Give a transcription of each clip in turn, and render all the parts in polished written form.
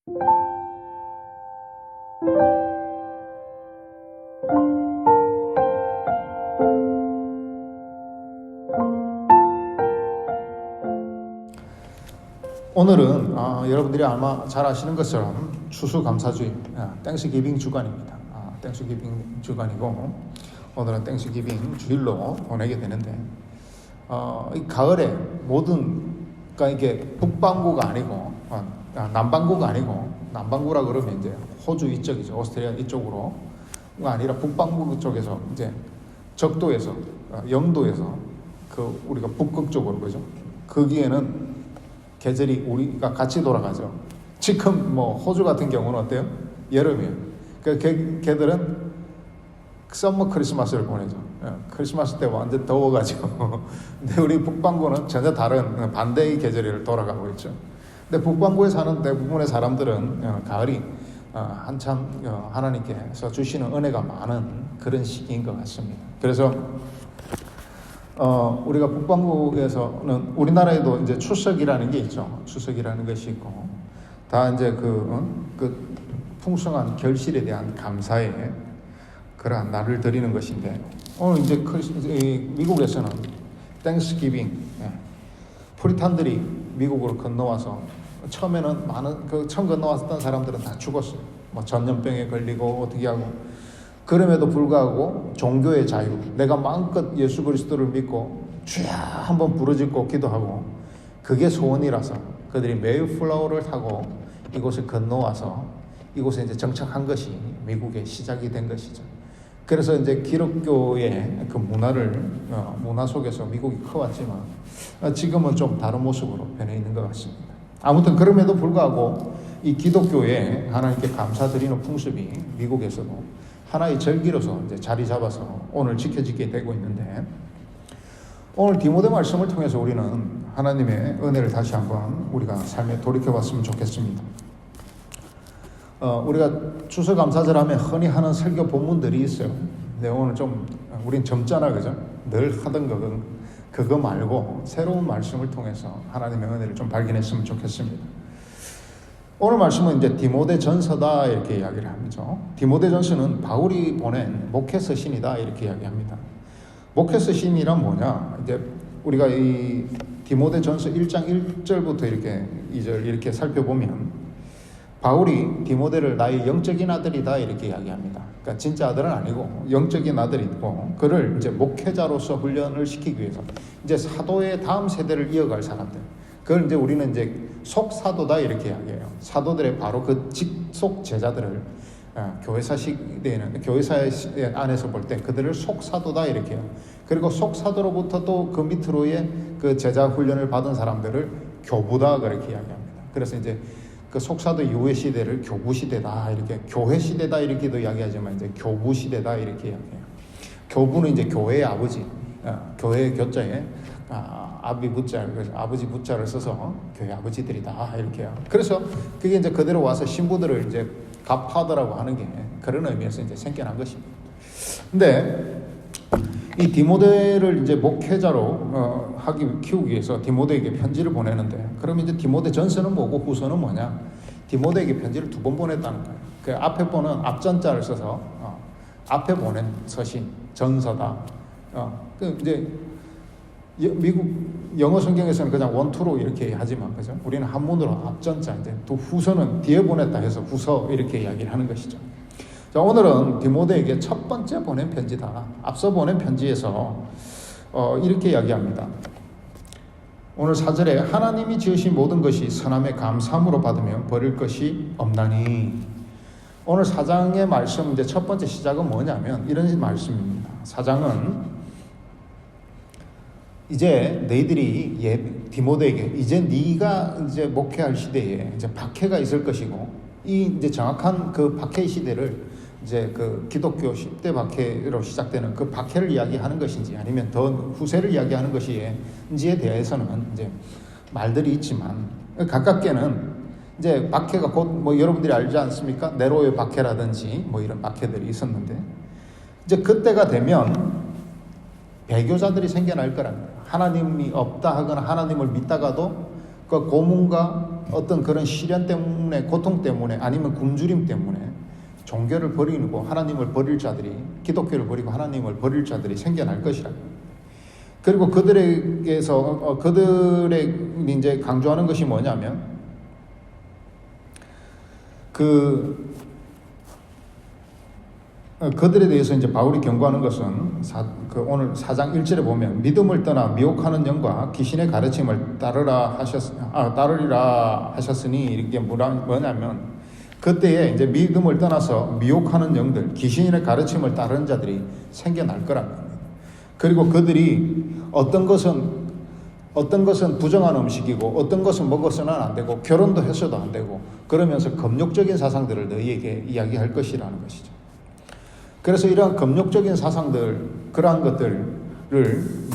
오늘은 여러분들이 아마 잘 아시는 것처럼 추수감사주의, 땡스기빙 주간입니다. 땡스기빙 주간이고 오늘은 땡스기빙 주일로 보내게 되는데 이 가을에 그러니까 이게 북반구가 아니고 남반구가 아니고, 남반구라 그러면 이제 호주 이쪽이죠. 오스트레일리아 이쪽으로가 아니라 북반구 쪽에서 이제 적도에서 영도에서 우리가 북극 쪽으로, 그죠? 거기에는 계절이 우리가 같이 돌아가죠. 지금 호주 같은 경우는 어때요? 여름이에요. 걔들은 썸머 크리스마스를 보내죠. 크리스마스 때 완전 더워가지고. 근데 우리 북반구는 전혀 다른 반대의 계절을 돌아가고 있죠. 근데 북반구에 사는 대부분의 사람들은 가을이 한참 하나님께서 주시는 은혜가 많은 그런 시기인 것 같습니다. 그래서 우리가 북반구에서는, 우리나라에도 이제 추석이라는 게 있죠. 추석이라는 것이 있고, 다 이제 그 풍성한 결실에 대한 감사의 그러한 날을 드리는 것인데, 오늘 이제 미국에서는 땡스기빙, 프리탄들이 미국으로 건너와서 처음에는 처음 건너왔던 사람들은 다 죽었어요. 전염병에 걸리고 어떻게 하고. 그럼에도 불구하고 종교의 자유, 내가 마음껏 예수 그리스도를 믿고 주야 한번 부르짖고 기도하고, 그게 소원이라서 그들이 메이플라워를 타고 이곳에 건너와서 이곳에 이제 정착한 것이 미국의 시작이 된 것이죠. 그래서 이제 기독교의 그 문화 속에서 미국이 커왔지만 지금은 좀 다른 모습으로 변해 있는 것 같습니다. 아무튼 그럼에도 불구하고 이 기독교에 하나님께 감사드리는 풍습이 미국에서도 하나의 절기로서 이제 자리 잡아서 오늘 지켜지게 되고 있는데, 오늘 디모데 말씀을 통해서 우리는 하나님의 은혜를 다시 한번 우리가 삶에 돌이켜봤으면 좋겠습니다. 우리가 추수감사절 하면 흔히 하는 설교 본문들이 있어요. 근데 오늘 우린 젊잖아, 그죠? 늘 하던 그거 말고 새로운 말씀을 통해서 하나님의 은혜를 좀 발견했으면 좋겠습니다. 오늘 말씀은 이제 디모데 전서다 이렇게 이야기를 합니다. 디모데 전서는 바울이 보낸 목회 서신이다 이렇게 이야기합니다. 목회 서신이란 뭐냐? 이제 우리가 이 디모데 전서 1장 1절부터 이렇게 2절 이렇게 살펴보면, 바울이 디모데를 나의 영적인 아들이다 이렇게 이야기합니다. 그러니까 진짜 아들은 아니고 영적인 아들이고, 그를 이제 목회자로서 훈련을 시키기 위해서 이제 사도의 다음 세대를 이어갈 사람들, 그걸 이제 우리는 이제 속사도다 이렇게 이야기해요. 사도들의 바로 그 직속 제자들을 교회사 시대에는, 교회사 안에서 볼 때 그들을 속사도다 이렇게 해요. 그리고 속사도로부터 또 그 밑으로의 그 제자 훈련을 받은 사람들을 교부다 그렇게 이야기합니다. 그래서 이제 그 속사도 이후의 시대를 교부 시대다 이렇게, 교회 시대다 이렇게도 이야기하지만 이제 교부 시대다 이렇게 이야기해요. 교부는 이제 교회의 아버지, 교회의 교자에 아비 부자, 아버지 부자를 써서 교회 아버지들이다 이렇게요. 그래서 그게 이제 그대로 와서 신부들을 이제 갓파더라고 하는 게 그런 의미에서 이제 생겨난 것입니다. 근데 이 디모데를 이제 목회자로 키우기 위해서 디모데에게 편지를 보내는데, 그러면 이제 디모데 전서는 뭐고 후서는 뭐냐? 디모데에게 편지를 2번 보냈다는 거예요. 그 앞에 번은 앞전자를 써서 앞에 보낸 서신, 전서다. 이제 미국 영어 성경에서는 그냥 원투로 이렇게 하지만, 그죠? 우리는 한문으로 앞전자, 이제 또 후서는 뒤에 보냈다 해서 후서 이렇게 이야기를 하는 것이죠. 자, 오늘은 디모데에게 첫 번째 보낸 편지다. 앞서 보낸 편지에서 이렇게 이야기합니다. 오늘 4절에 하나님이 지으신 모든 것이 선함에 감사함으로 받으면 버릴 것이 없나니. 오늘 4장의 말씀, 이제 첫 번째 시작은 뭐냐면 이런 말씀입니다. 4장은 이제 너희들이 디모데에게 이제 네가 이제 목회할 시대에 이제 박해가 있을 것이고, 이 이제 정확한 그 박해의 시대를 이제 그 기독교 10대 박해로 시작되는 그 박해를 이야기하는 것인지 아니면 더 후세를 이야기하는 것인지에 대해서는 이제 말들이 있지만, 가깝게는 이제 박해가 곧 여러분들이 알지 않습니까? 네로의 박해라든지 이런 박해들이 있었는데, 이제 그때가 되면 배교자들이 생겨날 거랍니다. 하나님이 없다 하거나 하나님을 믿다가도 그 고문과 어떤 그런 시련 때문에, 고통 때문에, 아니면 굶주림 때문에 종교를 버리고 하나님을 버릴 자들이, 기독교를 버리고 하나님을 버릴 자들이 생겨날 것이라고. 그리고 그들에게서 그들의 이제 강조하는 것이 뭐냐면 그들에 대해서 이제 바울이 경고하는 것은 오늘 4장 1절에 보면 믿음을 떠나 미혹하는 영과 귀신의 가르침을 따르리라 하셨으니, 이게 뭐냐면 그때에 이제 믿음을 떠나서 미혹하는 영들, 귀신의 가르침을 따르는 자들이 생겨날 거란 겁니다. 그리고 그들이 어떤 것은 부정한 음식이고 어떤 것은 먹어서는 안 되고 결혼도 해서도 안 되고 그러면서 금욕적인 사상들을 너희에게 이야기할 것이라는 것이죠. 그래서 이러한 금욕적인 사상들, 그러한 것들을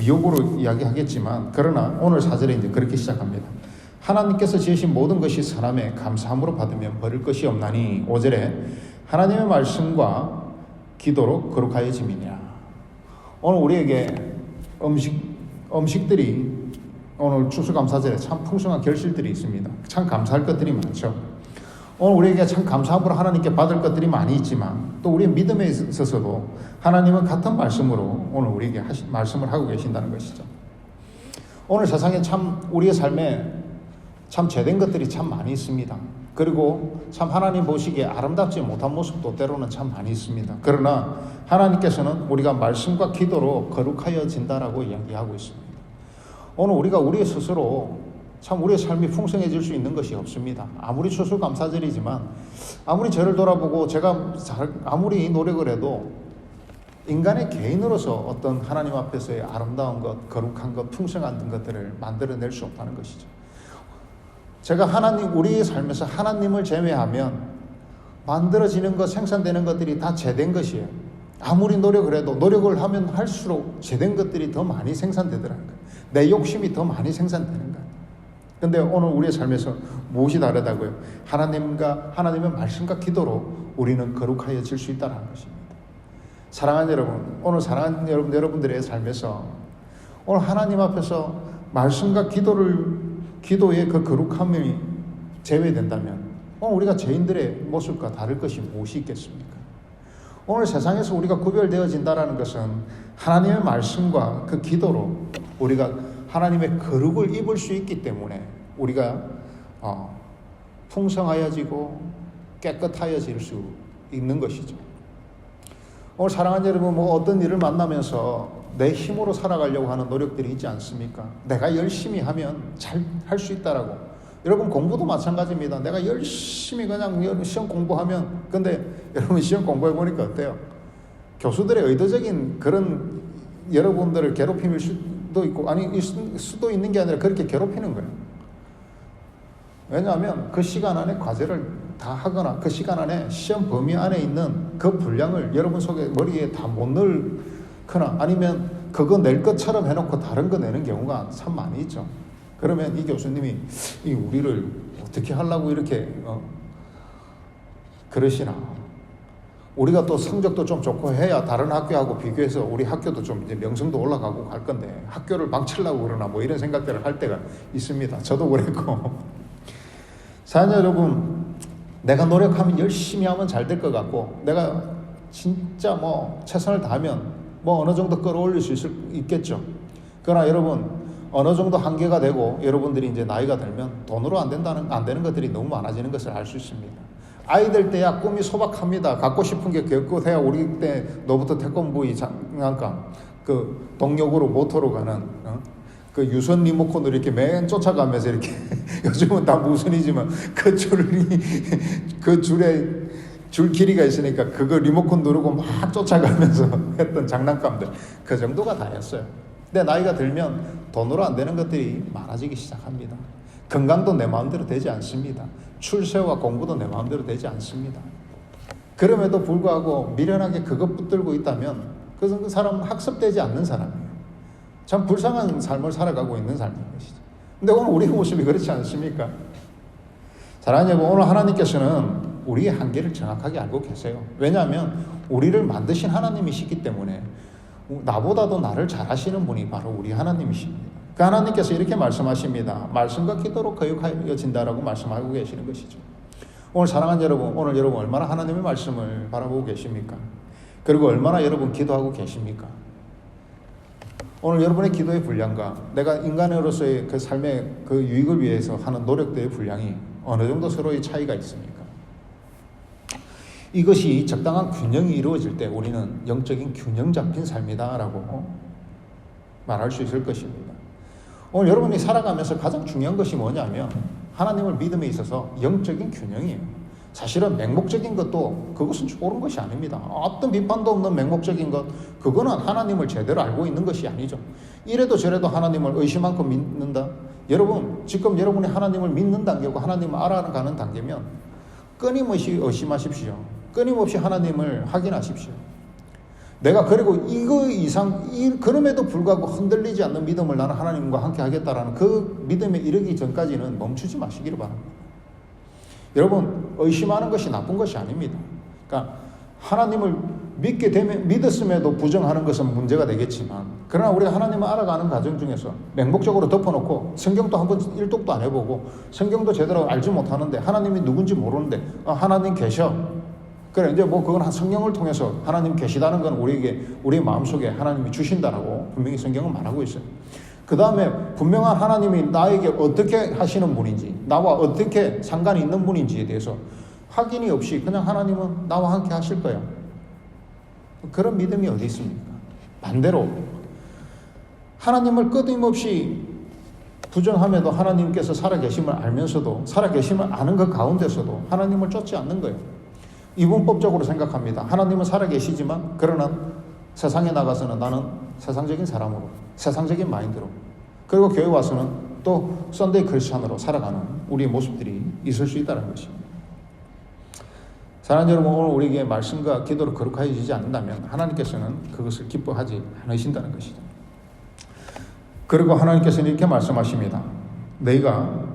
미혹으로 이야기하겠지만, 그러나 오늘 4절에 이제 그렇게 시작합니다. 하나님께서 지으신 모든 것이 선함에 감사함으로 받으면 버릴 것이 없나니, 5절에 하나님의 말씀과 기도로 거룩하여짐이니라. 오늘 우리에게 음식들이 오늘 추수감사절에 참 풍성한 결실들이 있습니다. 참 감사할 것들이 많죠. 오늘 우리에게 참 감사함으로 하나님께 받을 것들이 많이 있지만, 또 우리의 믿음에 있어서도 하나님은 같은 말씀으로 오늘 우리에게 말씀을 하고 계신다는 것이죠. 오늘 세상에 참 우리의 삶에 참 죄된 것들이 참 많이 있습니다. 그리고 참 하나님 보시기에 아름답지 못한 모습도 때로는 참 많이 있습니다. 그러나 하나님께서는 우리가 말씀과 기도로 거룩하여진다라고 이야기하고 있습니다. 오늘 우리가 우리 스스로 참 우리의 삶이 풍성해질 수 있는 것이 없습니다. 아무리 추수감사절이지만, 아무리 저를 돌아보고 제가 아무리 노력을 해도 인간의 개인으로서 어떤 하나님 앞에서의 아름다운 것, 거룩한 것, 풍성한 것들을 만들어낼 수 없다는 것이죠. 제가 우리의 삶에서 하나님을 제외하면 만들어지는 것, 생산되는 것들이 다 죄된 것이에요. 아무리 노력을 해도 노력을 하면 할수록 죄된 것들이 더 많이 생산되더라는 거예요. 내 욕심이 더 많이 생산되는 거예요. 근데 오늘 우리의 삶에서 무엇이 다르다고요? 하나님의 말씀과 기도로 우리는 거룩하여질 수 있다는 것입니다. 사랑하는 여러분, 오늘 사랑하는 여러분들의 삶에서 오늘 하나님 앞에서 말씀과 기도의 그 거룩함이 제외된다면 오늘 우리가 죄인들의 모습과 다를 것이 무엇이 있겠습니까? 오늘 세상에서 우리가 구별되어진다는 것은 하나님의 말씀과 그 기도로 우리가 하나님의 거룩을 입을 수 있기 때문에 우리가 풍성하여지고 깨끗하여질 수 있는 것이죠. 오늘 사랑하는 여러분, 어떤 일을 만나면서 내 힘으로 살아가려고 하는 노력들이 있지 않습니까? 내가 열심히 하면 잘 할 수 있다라고. 여러분, 공부도 마찬가지입니다. 내가 열심히 그냥 시험 공부하면, 근데 여러분 시험 공부해 보니까 어때요? 교수들의 의도적인 그런 여러분들을 괴롭힘일 수도 있고, 아니 수도 있는 게 아니라 그렇게 괴롭히는 거예요. 왜냐하면 그 시간 안에 과제를 다 하거나 그 시간 안에 시험 범위 안에 있는 그 분량을 여러분 속에 머리에 다 못 넣거나, 아니면 그거 낼 것처럼 해놓고 다른 거 내는 경우가 참 많이 있죠. 그러면 이 교수님이 우리를 어떻게 하려고 이렇게 그러시나. 우리가 또 성적도 좀 좋고 해야 다른 학교하고 비교해서 우리 학교도 좀 이제 명성도 올라가고 갈 건데 학교를 망치려고 그러나 이런 생각들을 할 때가 있습니다. 저도 그랬고. 사랑하는 여러분, 내가 노력하면 열심히 하면 잘 될 것 같고, 내가 진짜 최선을 다하면 어느 정도 끌어올릴 수 있겠죠. 그러나 여러분, 어느 정도 한계가 되고 여러분들이 이제 나이가 들면 돈으로 안 되는 것들이 너무 많아지는 것을 알 수 있습니다. 아이들 때야 꿈이 소박합니다. 갖고 싶은 게 겨껏해야 우리 때 너부터 태권브이 장난감, 그 동력으로 모터로 가는 그 유선 리모컨으로 이렇게 맨 쫓아가면서 이렇게 요즘은 다 무선이지만 그 줄에 줄 길이가 있으니까 그거 리모컨 누르고 막 쫓아가면서 했던 장난감들, 그 정도가 다였어요. 근데 나이가 들면 돈으로 안 되는 것들이 많아지기 시작합니다. 건강도 내 마음대로 되지 않습니다. 출세와 공부도 내 마음대로 되지 않습니다. 그럼에도 불구하고 미련하게 그것 붙들고 있다면 그 사람은 학습되지 않는 사람이에요. 참 불쌍한 삶을 살아가고 있는 삶인 것이죠. 근데 오늘 우리 모습이 그렇지 않습니까? 사랑하는 여러분, 오늘 하나님께서는 우리의 한계를 정확하게 알고 계세요. 왜냐하면 우리를 만드신 하나님이시기 때문에 나보다도 나를 잘 아시는 분이 바로 우리 하나님이십니다. 그 하나님께서 이렇게 말씀하십니다. 말씀과 기도로 거룩하여진다라고 말씀하고 계시는 것이죠. 오늘 사랑하는 여러분, 오늘 여러분 얼마나 하나님의 말씀을 바라보고 계십니까? 그리고 얼마나 여러분 기도하고 계십니까? 오늘 여러분의 기도의 분량과 내가 인간으로서의 그 삶의 그 유익을 위해서 하는 노력들의 분량이 어느 정도 서로의 차이가 있습니까? 이것이 적당한 균형이 이루어질 때 우리는 영적인 균형 잡힌 삶이다라고 말할 수 있을 것입니다. 오늘 여러분이 살아가면서 가장 중요한 것이 뭐냐면 하나님을 믿음에 있어서 영적인 균형이에요. 사실은 맹목적인 것도 그것은 옳은 것이 아닙니다. 어떤 비판도 없는 맹목적인 것, 그거는 하나님을 제대로 알고 있는 것이 아니죠. 이래도 저래도 하나님을 의심 않고 믿는다. 여러분, 지금 여러분이 하나님을 믿는 단계고 하나님을 알아가는 단계면 끊임없이 의심하십시오. 끊임없이 하나님을 확인하십시오. 내가 그리고 이거 이상, 그럼에도 불구하고 흔들리지 않는 믿음을 나는 하나님과 함께 하겠다라는 그 믿음에 이르기 전까지는 멈추지 마시기를 바랍니다. 여러분, 의심하는 것이 나쁜 것이 아닙니다. 그러니까 하나님을 믿게 되면 믿었음에도 부정하는 것은 문제가 되겠지만, 그러나 우리가 하나님을 알아가는 과정 중에서 맹목적으로 덮어놓고 성경도 한번 일독도 안 해보고 성경도 제대로 알지 못하는데 하나님이 누군지 모르는데 하나님 계셔. 그래, 이제 뭐 그건 성경을 통해서 하나님 계시다는 건 우리에게 우리 마음속에 하나님이 주신다라고 분명히 성경은 말하고 있어요. 그 다음에 분명한 하나님이 나에게 어떻게 하시는 분인지, 나와 어떻게 상관이 있는 분인지에 대해서 확인이 없이 그냥 하나님은 나와 함께 하실 거예요. 그런 믿음이 어디 있습니까? 반대로 하나님을 끊임없이 부정함에도 하나님께서 살아계심을 알면서도, 살아계심을 아는 그 가운데서도 하나님을 쫓지 않는 거예요. 이분법적으로 생각합니다. 하나님은 살아계시지만 그러나 세상에 나가서는 나는 세상적인 사람으로, 세상적인 마인드로, 그리고 교회 와서는 또 썬데이 크리스찬으로 살아가는 우리의 모습들이 있을 수 있다는 것입니다. 사랑하는 여러분, 오늘 우리에게 말씀과 기도로 거룩하여지지 않는다면 하나님께서는 그것을 기뻐하지 않으신다는 것이죠. 그리고 하나님께서는 이렇게 말씀하십니다. 너희가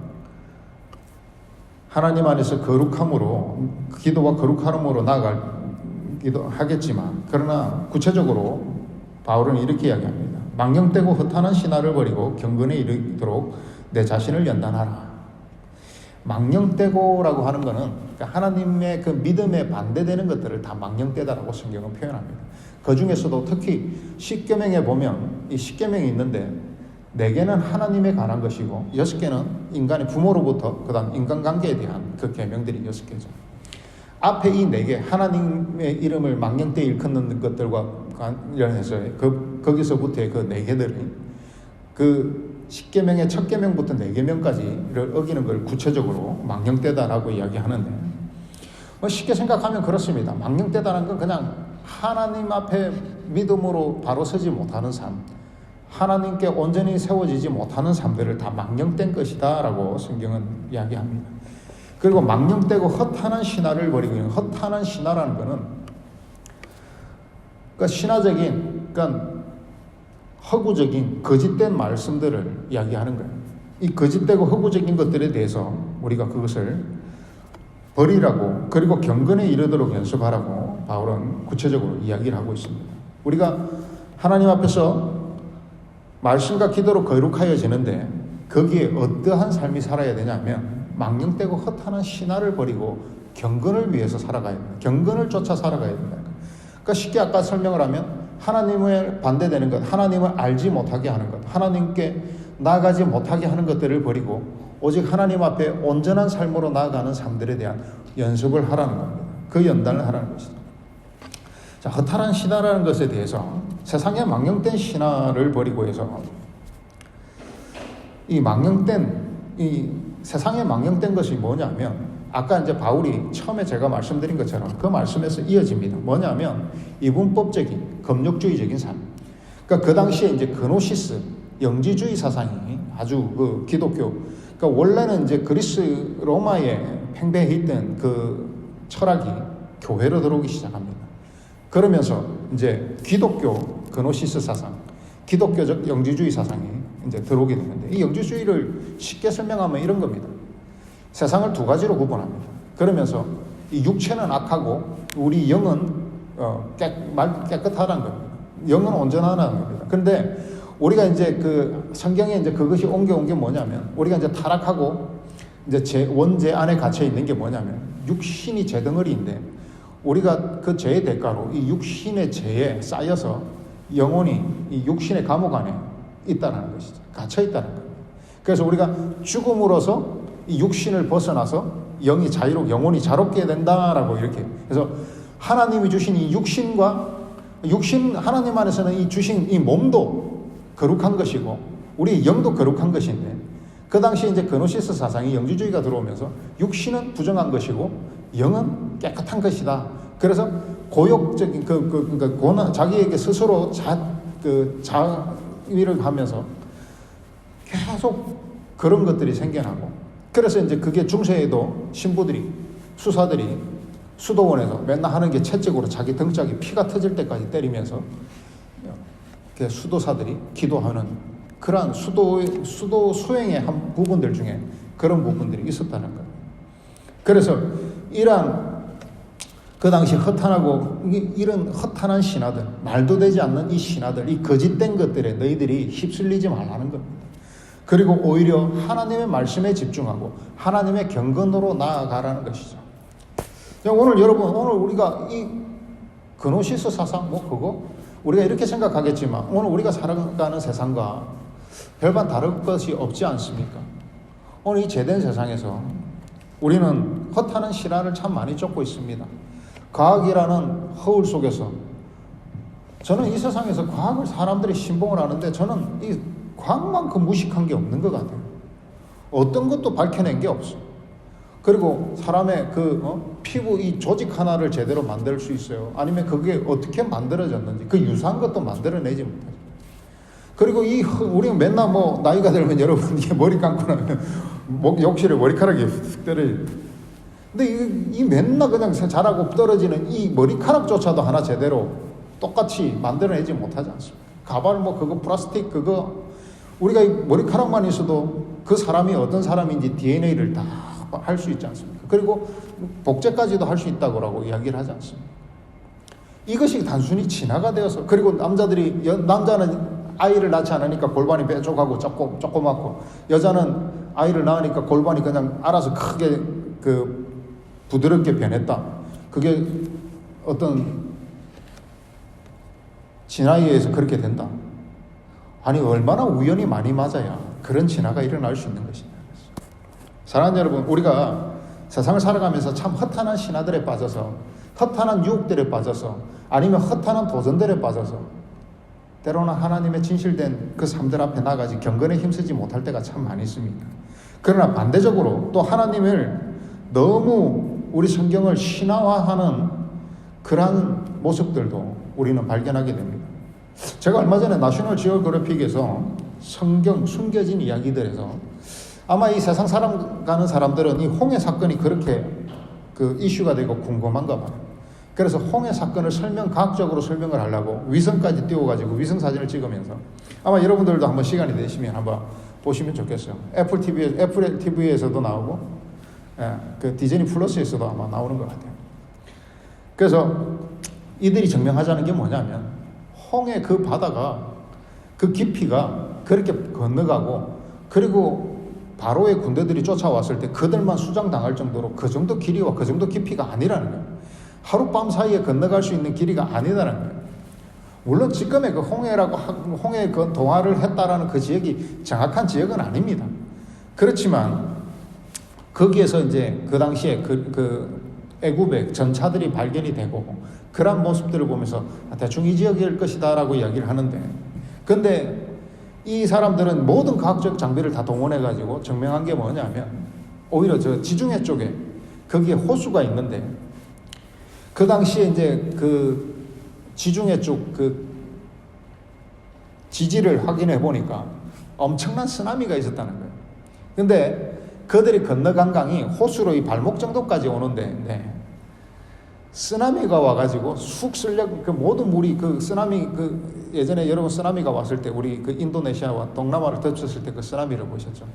하나님 안에서 거룩함으로, 기도와 거룩함으로 나아가기도 하겠지만, 그러나 구체적으로 바울은 이렇게 이야기합니다. 망령되고 허탄한 신화를 버리고 경건에 이르도록 내 자신을 연단하라. 망령되고라고 하는 것은 하나님의 그 믿음에 반대되는 것들을 다 망령되다라고 성경은 표현합니다. 그 중에서도 특히 십계명에 보면 이 십계명이 있는데 4개는 하나님에 관한 것이고 6개는 인간의 부모로부터 그다음 인간관계에 대한 그 계명들이 6개죠. 앞에 이 4개, 하나님의 이름을 망령되이 일컫는 것들과 관련해서 거기서부터의 그 4개들이 그 10계명의 첫 계명부터 4계명까지를 어기는 걸 구체적으로 망령되다라고 이야기하는데, 쉽게 생각하면 그렇습니다. 망령되다는 건 그냥 하나님 앞에 믿음으로 바로 서지 못하는 삶, 하나님께 온전히 세워지지 못하는 삶들을 다 망령된 것이다 라고 성경은 이야기합니다. 그리고 망령되고 허탄한 신화를 버리고 있는, 허탄한 신화라는 것은 그러니까 신화적인, 그러니까 허구적인 거짓된 말씀들을 이야기하는 거예요. 이 거짓되고 허구적인 것들에 대해서 우리가 그것을 버리라고, 그리고 경건에 이르도록 연습하라고 바울은 구체적으로 이야기를 하고 있습니다. 우리가 하나님 앞에서 말씀과 기도로 거룩하여지는데 거기에 어떠한 삶이 살아야 되냐면 망령되고 허탄한 신화를 버리고 경건을 위해서 살아가야 된다. 경건을 쫓아 살아가야 된다. 그러니까 쉽게 아까 설명을 하면 하나님을 반대되는 것, 하나님을 알지 못하게 하는 것, 하나님께 나아가지 못하게 하는 것들을 버리고 오직 하나님 앞에 온전한 삶으로 나아가는 삶들에 대한 연습을 하라는 겁니다. 그 연단을 하라는 것이죠. 자, 허탄한 신화라는 것에 대해서 세상의 망령된 신화를 버리고 해서 이 세상에 망령된 것이 뭐냐면, 아까 이제 바울이 처음에 제가 말씀드린 것처럼 그 말씀에서 이어집니다. 뭐냐면 이분법적인 금욕주의적인 삶. 그러니까 그 당시에 이제 그노시스 영지주의 사상이 아주 그 기독교, 그러니까 원래는 이제 그리스 로마에 팽배해 있던 그 철학이 교회로 들어오기 시작합니다. 그러면서 이제 기독교 그노시스 사상, 기독교적 영지주의 사상이 이제 들어오게 되는데, 이 영지주의를 쉽게 설명하면 이런 겁니다. 세상을 2가지로 구분합니다. 그러면서 이 육체는 악하고 우리 영은 깨끗하다는 겁니다. 영은 온전하다는 겁니다. 그런데 우리가 이제 그 성경에 이제 그것이 옮겨온 게 뭐냐면, 우리가 이제 타락하고 이제 원죄 안에 갇혀 있는 게 뭐냐면, 육신이 죄덩어리인데, 우리가 그 죄의 대가로 이 육신의 죄에 쌓여서 영혼이 이 육신의 감옥 안에 있다는 것이죠. 갇혀 있다는 거예요. 그래서 우리가 죽음으로써 이 육신을 벗어나서 영이 자유롭게, 영혼이 자롭게 된다라고 이렇게. 그래서 하나님이 주신 이 하나님 안에서는 이 주신 이 몸도 거룩한 것이고, 우리 영도 거룩한 것인데, 그 당시에 이제 그노시스 사상이 영주주의가 들어오면서 육신은 부정한 것이고, 영은 깨끗한 것이다. 그래서 고욕적인 그러니까 자기에게 스스로 자위를 하면서 계속 그런 것들이 생겨나고, 그래서 이제 그게 중세에도 신부들이, 수사들이 수도원에서 맨날 하는 게 채찍으로 자기 등짝이 피가 터질 때까지 때리면서 수도사들이 기도하는 그러한 수도 수행의 한 부분들 중에 그런 부분들이 있었다는 거예요. 그래서 이러한 그 당시 허탄하고 이런 허탄한 신하들, 말도 되지 않는 이 신하들, 이 거짓된 것들에 너희들이 휩쓸리지 말라는 겁니다. 그리고 오히려 하나님의 말씀에 집중하고 하나님의 경건으로 나아가라는 것이죠. 오늘 여러분, 오늘 우리가 이 그노시스 사상 그거 우리가 이렇게 생각하겠지만, 오늘 우리가 살아가는 세상과 별반 다를 것이 없지 않습니까? 오늘 이 죄된 세상에서 우리는 허탄한 실화를 참 많이 쫓고 있습니다. 과학이라는 허울 속에서, 저는 이 세상에서 과학을 사람들이 신봉을 하는데, 저는 이 과학만큼 무식한 게 없는 것 같아요. 어떤 것도 밝혀낸 게 없어. 그리고 사람의 피부 이 조직 하나를 제대로 만들 수 있어요. 아니면 그게 어떻게 만들어졌는지, 그 유사한 것도 만들어내지 못하죠. 그리고 우리는 맨날 나이가 들면 여러분, 이게 머리 감고 나면 욕실에 머리카락이 툭 떨어져요. 근데 이 맨날 그냥 자라고 떨어지는 이 머리카락조차도 하나 제대로 똑같이 만들어내지 못하지 않습니까? 가발 그거 플라스틱 그거, 우리가 이 머리카락만 있어도 그 사람이 어떤 사람인지 DNA를 다 할 수 있지 않습니까? 그리고 복제까지도 할 수 있다고 이야기를 하지 않습니까? 이것이 단순히 진화가 되어서, 그리고 남자는 아이를 낳지 않으니까 골반이 뾰족하고 조그맣고, 여자는 아이를 낳으니까 골반이 그냥 알아서 크게 부드럽게 변했다. 그게 어떤 진화에 의해서 그렇게 된다. 아니, 얼마나 우연히 많이 맞아야 그런 진화가 일어날 수 있는 것이냐. 사랑하는 여러분, 우리가 세상을 살아가면서 참 허탄한 신화들에 빠져서, 허탄한 유혹들에 빠져서, 아니면 허탄한 도전들에 빠져서 때로는 하나님의 진실된 그 삶들 앞에 나가지 경건에 힘쓰지 못할 때가 참 많이 있습니다. 그러나 반대적으로 또 하나님을 너무 우리 성경을 신화화하는 그러한 모습들도 우리는 발견하게 됩니다. 제가 얼마 전에 내셔널 지오그래픽에서 성경 숨겨진 이야기들에서, 아마 이 세상 살아가는 사람들은 이 홍해 사건이 그렇게 이슈가 되고 궁금한가 봐요. 그래서 홍해 사건을 과학적으로 설명을 하려고 위성까지 띄워가지고 위성 사진을 찍으면서, 아마 여러분들도 한번 시간이 되시면 한번 보시면 좋겠어요. 애플 TV에서도 나오고, 그 디즈니 플러스에서도 아마 나오는 것 같아요. 그래서 이들이 증명하자는 게 뭐냐면, 홍해 그 바다가, 그 깊이가 그렇게 건너가고, 그리고 바로의 군대들이 쫓아왔을 때 그들만 수장당할 정도로 그 정도 길이와 그 정도 깊이가 아니라는 거예요. 하룻밤 사이에 건너갈 수 있는 길이가 아니다라는 거예요. 물론 지금의 그 홍해 그 동화를 했다라는 그 지역이 정확한 지역은 아닙니다. 그렇지만 거기에서 이제 그 당시에 그 애굽의 전차들이 발견이 되고, 그런 모습들을 보면서 대충 이 지역일 것이다라고 이야기를 하는데, 근데 이 사람들은 모든 과학적 장비를 다 동원해가지고 증명한 게 뭐냐면, 오히려 저 지중해 쪽에 거기에 호수가 있는데, 그 당시에 이제 그 지중해 쪽 그 지지를 확인해 보니까 엄청난 쓰나미가 있었다는 거예요. 근데 그들이 건너간 강이 호수로 이 발목 정도까지 오는데, 쓰나미가 와가지고 쑥 쓸려 그 모든 물이 쓰나미 예전에 여러분 쓰나미가 왔을 때 우리 인도네시아와 동남아를 덮쳤을 때 그 쓰나미를 보셨죠?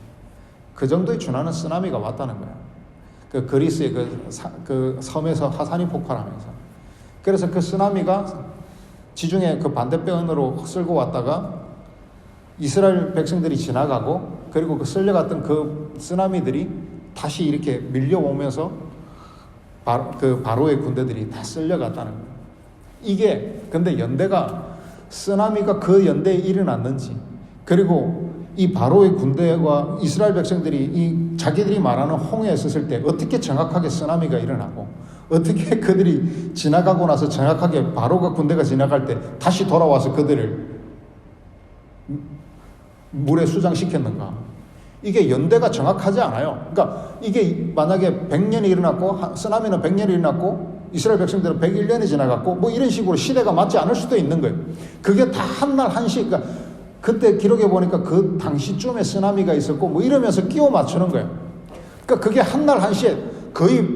그 정도에 준하는 쓰나미가 왔다는 거예요. 그리스의 그 섬에서 화산이 폭발하면서. 그래서 그 쓰나미가 지중해 그 반대편으로 쓸고 왔다가 이스라엘 백성들이 지나가고 그리고 그 쓸려갔던 그 쓰나미들이 다시 이렇게 밀려오면서 바로의 군대들이 다 쓸려갔다는 거예요. 이게 근데 연대가 쓰나미가 그 연대에 일어났는지 그리고 이 바로의 군대와 이스라엘 백성들이 이 자기들이 말하는 홍해에 있었을 때 어떻게 정확하게 쓰나미가 일어나고 어떻게 그들이 지나가고 나서 정확하게 바로가 군대가 지나갈 때 다시 돌아와서 그들을 물에 수장시켰는가? 이게 연대가 정확하지 않아요. 그러니까 이게 만약에 100년이 일어났고 쓰나미는 100년이 일어났고 이스라엘 백성들은 101년이 지나갔고 뭐 이런 식으로 시대가 맞지 않을 수도 있는 거예요. 그게 다 한 날 한시 그러니까 그때 기록해 보니까 그 당시쯤에 쓰나미가 있었고 뭐 이러면서 끼워 맞추는 거예요. 그러니까 그게 한 날 한시에 거의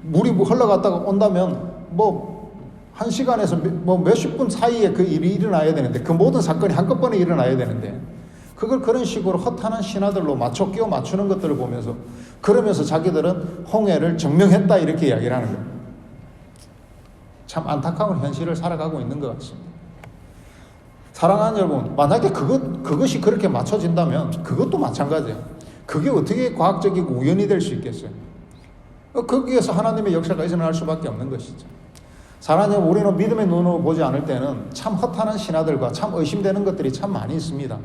물이 흘러갔다가 온다면 뭐 한 시간에서 뭐 몇십 분 사이에 그 일이 일어나야 되는데 그 모든 사건이 한꺼번에 일어나야 되는데 그걸 그런 식으로 허탄한 신화들로 끼워 맞추는 것들을 보면서 그러면서 자기들은 홍해를 증명했다 이렇게 이야기를 하는 거예요. 참 안타까운 현실을 살아가고 있는 것 같습니다. 사랑하는 여러분, 만약에 그것이 그렇게 맞춰진다면 그것도 마찬가지예요. 그게 어떻게 과학적이고 우연이 될 수 있겠어요? 거기에서 하나님의 역사가 일어날 수밖에 없는 것이죠. 사랑하는 여러분, 우리는 믿음의 눈으로 보지 않을 때는 참 허탄한 신화들과 참 의심되는 것들이 참 많이 있습니다.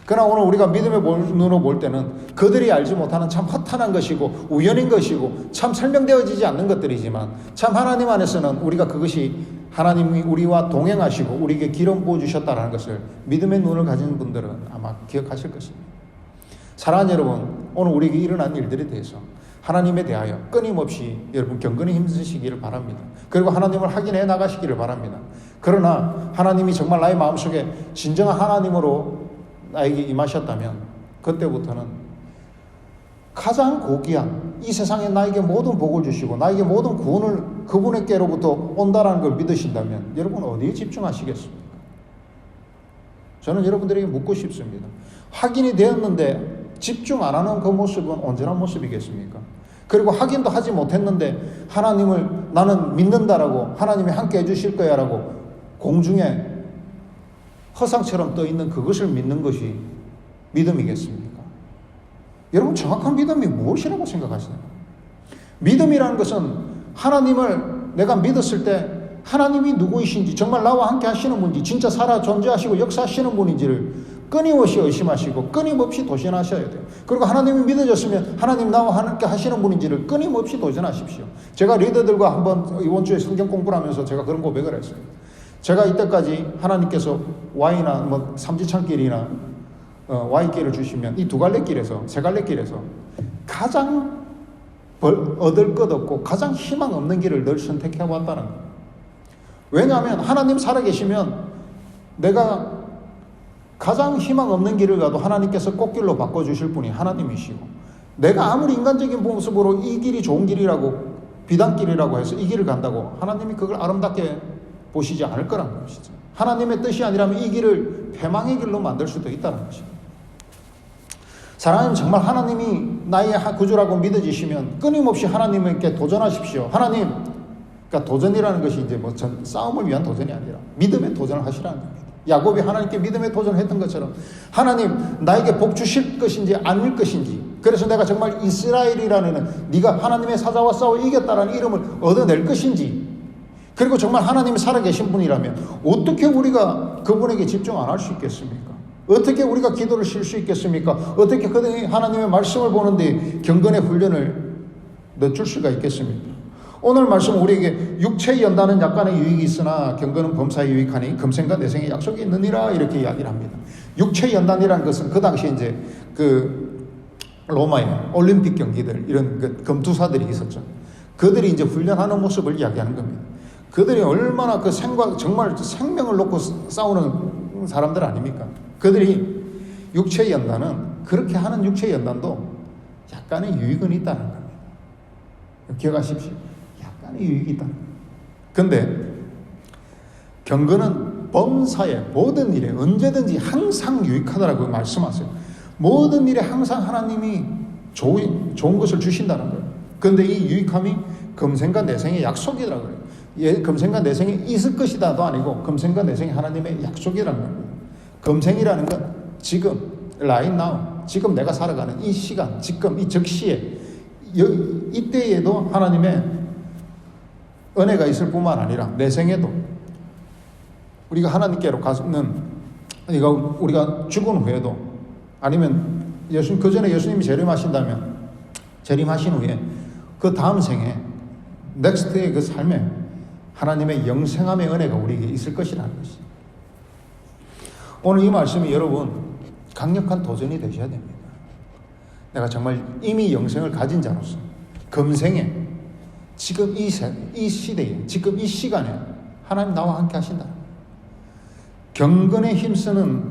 그러나 오늘 우리가 믿음의 눈으로 볼 때는 그들이 알지 못하는 참 허탄한 것이고 우연인 것이고 참 설명되어지지 않는 것들이지만 참 하나님 안에서는 우리가 그것이 하나님이 우리와 동행하시고 우리에게 기름 부어주셨다는 것을 믿음의 눈을 가진 분들은 아마 기억하실 것입니다. 사랑하는 여러분, 오늘 우리에게 일어난 일들에 대해서 하나님에 대하여 끊임없이 여러분 경건히 힘쓰시기를 바랍니다. 그리고 하나님을 확인해 나가시기를 바랍니다. 그러나 하나님이 정말 나의 마음속에 진정한 하나님으로 나에게 임하셨다면 그때부터는 가장 고귀한 이 세상에 나에게 모든 복을 주시고 나에게 모든 구원을 그분에게로부터 온다라는 걸 믿으신다면 여러분 어디에 집중하시겠습니까? 저는 여러분들에게 묻고 싶습니다. 확인이 되었는데 집중 안 하는 그 모습은 언제나 모습이겠습니까? 그리고 확인도 하지 못했는데 하나님을 나는 믿는다라고 하나님이 함께 해주실 거야라고 공중에 허상처럼 떠 있는 그것을 믿는 것이 믿음이겠습니까? 여러분 정확한 믿음이 무엇이라고 생각하시나요? 믿음이라는 것은 하나님을 내가 믿었을 때 하나님이 누구이신지 정말 나와 함께 하시는 분인지 진짜 살아 존재하시고 역사하시는 분인지를 끊임없이 의심하시고 끊임없이 도전하셔야 돼요. 그리고 하나님이 믿어졌으면 하나님 나와 함께 하시는 분인지를 끊임없이 도전하십시오. 제가 리더들과 한번 이번 주에 성경 공부를 하면서 제가 그런 고백을 했어요. 제가 이때까지 하나님께서 Y나 뭐 삼지창길이나 Y길을 주시면 이 두 갈래 길에서 세 갈래 길에서 가장 얻을 것 없고 가장 희망 없는 길을 늘 선택해 왔다는 거예요. 왜냐하면 하나님 살아계시면 내가 가장 희망 없는 길을 가도 하나님께서 꽃길로 바꿔주실 분이 하나님이시고 내가 아무리 인간적인 모습으로 이 길이 좋은 길이라고 비단길이라고 해서 이 길을 간다고 하나님이 그걸 아름답게 보시지 않을 거라는 것이죠. 하나님의 뜻이 아니라면 이 길을 패망의 길로 만들 수도 있다는 것입니다. 사랑하는 정말 하나님이 나의 구주라고 믿어지시면 끊임없이 하나님께 도전하십시오. 하나님, 그러니까 도전이라는 것이 이제 뭐 싸움을 위한 도전이 아니라 믿음의 도전을 하시라는 겁니다. 야곱이 하나님께 믿음의 도전을 했던 것처럼 하나님 나에게 복 주실 것인지 아닐 것인지 그래서 내가 정말 이스라엘이라는 네가 하나님의 사자와 싸워 이겼다라는 이름을 얻어낼 것인지 그리고 정말 하나님이 살아계신 분이라면 어떻게 우리가 그분에게 집중 안 할 수 있겠습니까? 어떻게 우리가 기도를 쉴 수 있겠습니까? 어떻게 그들이 하나님의 말씀을 보는데 경건의 훈련을 늦출 수가 있겠습니까? 오늘 말씀 우리에게 육체의 연단은 약간의 유익이 있으나 경건은 범사에 유익하니 금생과 내생에 약속이 있느니라 이렇게 이야기를 합니다. 육체의 연단이라는 것은 그 당시에 이제 그 로마의 올림픽 경기들 이런 그 검투사들이 있었죠. 그들이 이제 훈련하는 모습을 이야기하는 겁니다. 그들이 얼마나 그 정말 생명을 놓고 싸우는 사람들 아닙니까? 그들이 육체의 연단은 그렇게 하는 육체의 연단도 약간의 유익은 있다는 겁니다. 기억하십시오. 약간의 유익이 있다. 근데 경건은 범사에 모든 일에 언제든지 항상 유익하다라고 말씀하세요. 모든 일에 항상 하나님이 좋은 것을 주신다는 거예요. 그런데 이 유익함이 금생과 내생의 약속이라고 그래요. 금생과 내생이 있을 것이다도 아니고 금생과 내생이 하나님의 약속이라는 겁니다. 금생이라는 건 지금 right now, 지금 내가 살아가는 이 시간, 지금 이 즉시에 이때에도 하나님의 은혜가 있을 뿐만 아니라 내 생에도 우리가 하나님께로 가는, 우리가 죽은 후에도, 아니면 그 전에 예수님이 재림하신 후에 그 다음 생에 넥스트의 그 삶에 하나님의 영생함의 은혜가 우리에게 있을 것이라는 것이죠. 오늘 이 말씀이 여러분 강력한 도전이 되셔야 됩니다. 내가 정말 이미 영생을 가진 자로서 금생에 지금 이 시대에 지금 이 시간에 하나님 나와 함께 하신다. 경건에 힘쓰는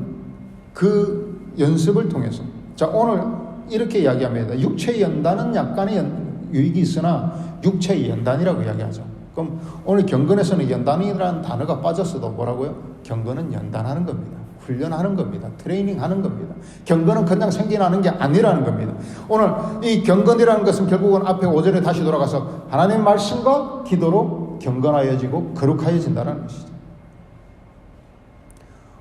그 연습을 통해서, 자, 오늘 이렇게 이야기합니다. 육체의 연단은 약간의 유익이 있으나 육체의 연단이라고 이야기하죠. 그럼 오늘 경건에서는 연단이라는 단어가 빠졌어도 뭐라고요? 경건은 연단하는 겁니다. 훈련하는 겁니다. 트레이닝하는 겁니다. 경건은 그냥 생겨나는 게 아니라는 겁니다. 오늘 이 경건이라는 것은 결국은 앞에 5절에 다시 돌아가서 하나님의 말씀과 기도로 경건하여지고 거룩하여진다는 것이죠.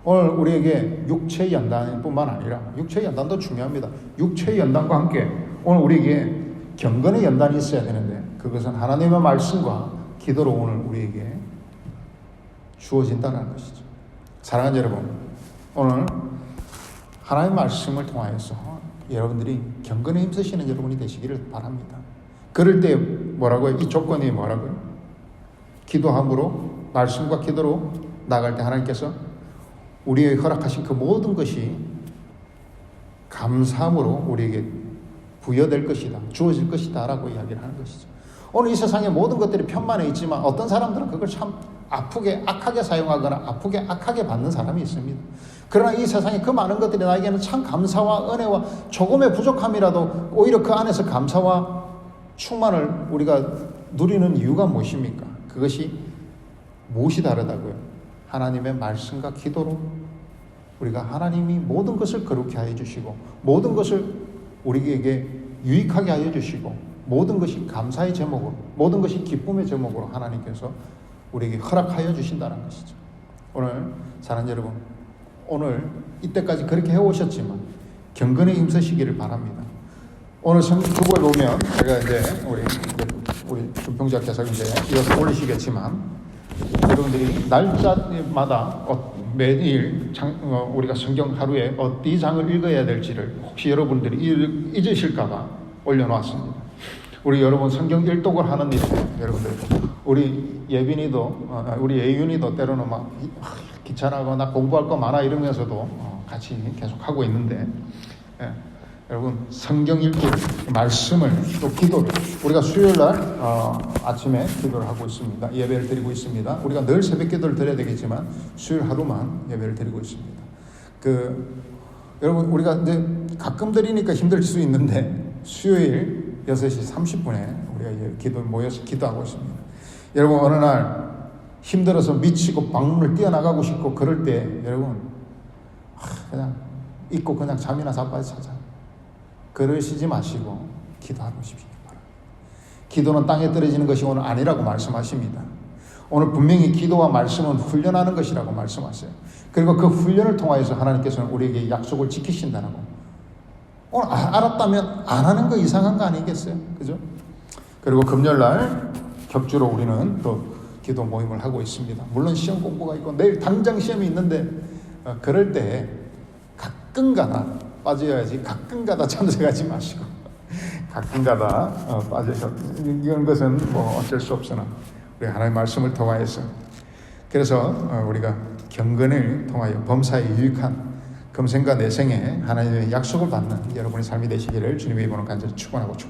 오늘 우리에게 육체의 연단뿐만 아니라, 육체의 연단도 중요합니다. 육체의 연단과 함께 오늘 우리에게 경건의 연단이 있어야 되는데, 그것은 하나님의 말씀과 기도로 오늘 우리에게 주어진다는 것이죠. 사랑하는 여러분, 오늘 하나님의 말씀을 통하여서 여러분들이 경건에 힘쓰시는 여러분이 되시기를 바랍니다. 그럴 때 뭐라고요? 이 조건이 뭐라고요? 기도함으로, 말씀과 기도로 나갈 때 하나님께서 우리에게 허락하신 그 모든 것이 감사함으로 우리에게 부여될 것이다, 주어질 것이다 라고 이야기를 하는 것이죠. 오늘 이 세상의 모든 것들이 편만에 있지만 어떤 사람들은 그걸 참 아프게 악하게 사용하거나 아프게 악하게 받는 사람이 있습니다. 그러나 이 세상에 그 많은 것들이 나에게는 참 감사와 은혜와 조금의 부족함이라도 오히려 그 안에서 감사와 충만을 우리가 누리는 이유가 무엇입니까? 그것이 무엇이 다르다고요? 하나님의 말씀과 기도로 우리가 하나님이 모든 것을 거룩히 하여 주시고 모든 것을 우리에게 유익하게 하여 주시고 모든 것이 감사의 제목으로, 모든 것이 기쁨의 제목으로 하나님께서 우리에게 허락하여 주신다는 것이죠. 오늘 사랑하는 여러분, 오늘 이때까지 그렇게 해오셨지만 경건에 힘쓰시기를 바랍니다. 오늘 성경을 보면 제가 이제 우리 준평자께서 이제 이어서 올리시겠지만 여러분들이 날짜마다 매일 우리가 성경 하루에 어디 장을 읽어야 될지를 혹시 여러분들이 잊으실까봐 올려놓았습니다. 우리 여러분 성경 일독을 하는 일에 여러분들, 우리 예빈이도 우리 예윤이도 때로는 막 귀찮아하고 나 공부할 거 많아 이러면서도 같이 계속 하고 있는데, 여러분 성경 읽기, 말씀을 또 기도를 우리가 수요일날 아침에 기도를 하고 있습니다. 예배를 드리고 있습니다. 우리가 늘 새벽 기도를 드려야 되겠지만 수요일 하루만 예배를 드리고 있습니다. 여러분 우리가 이제 가끔 드리니까 힘들 수 있는데 수요일 6시 30분에 우리가 모여서 기도하고 있습니다. 여러분 어느 날 힘들어서 미치고 방문을 뛰어나가고 싶고 그럴 때 여러분 그냥 잊고 그냥 잠이나 자빠져 자자. 그러시지 마시고 기도하고 싶습니다. 기도는 땅에 떨어지는 것이 오늘 아니라고 말씀하십니다. 오늘 분명히 기도와 말씀은 훈련하는 것이라고 말씀하세요. 그리고 그 훈련을 통하여서 하나님께서는 우리에게 약속을 지키신다는 거. 오늘 알았다면 안 하는 거 이상한 거 아니겠어요? 그죠? 그리고 금요일날 격주로 우리는 또 기도 모임을 하고 있습니다. 물론 시험 공부가 있고 내일 당장 시험이 있는데 그럴 때 가끔가다 빠져야지 가끔가다 참석하지 마시고 가끔가다 빠져서 이런 것은 뭐 어쩔 수 없으나 우리 하나님의 말씀을 통하여서 그래서 우리가 경건을 통하여 범사에 유익한 금생과 내생에 하나님의 약속을 받는 여러분의 삶이 되시기를 주님의 이름으로 간절히 축원하고 축복합니다.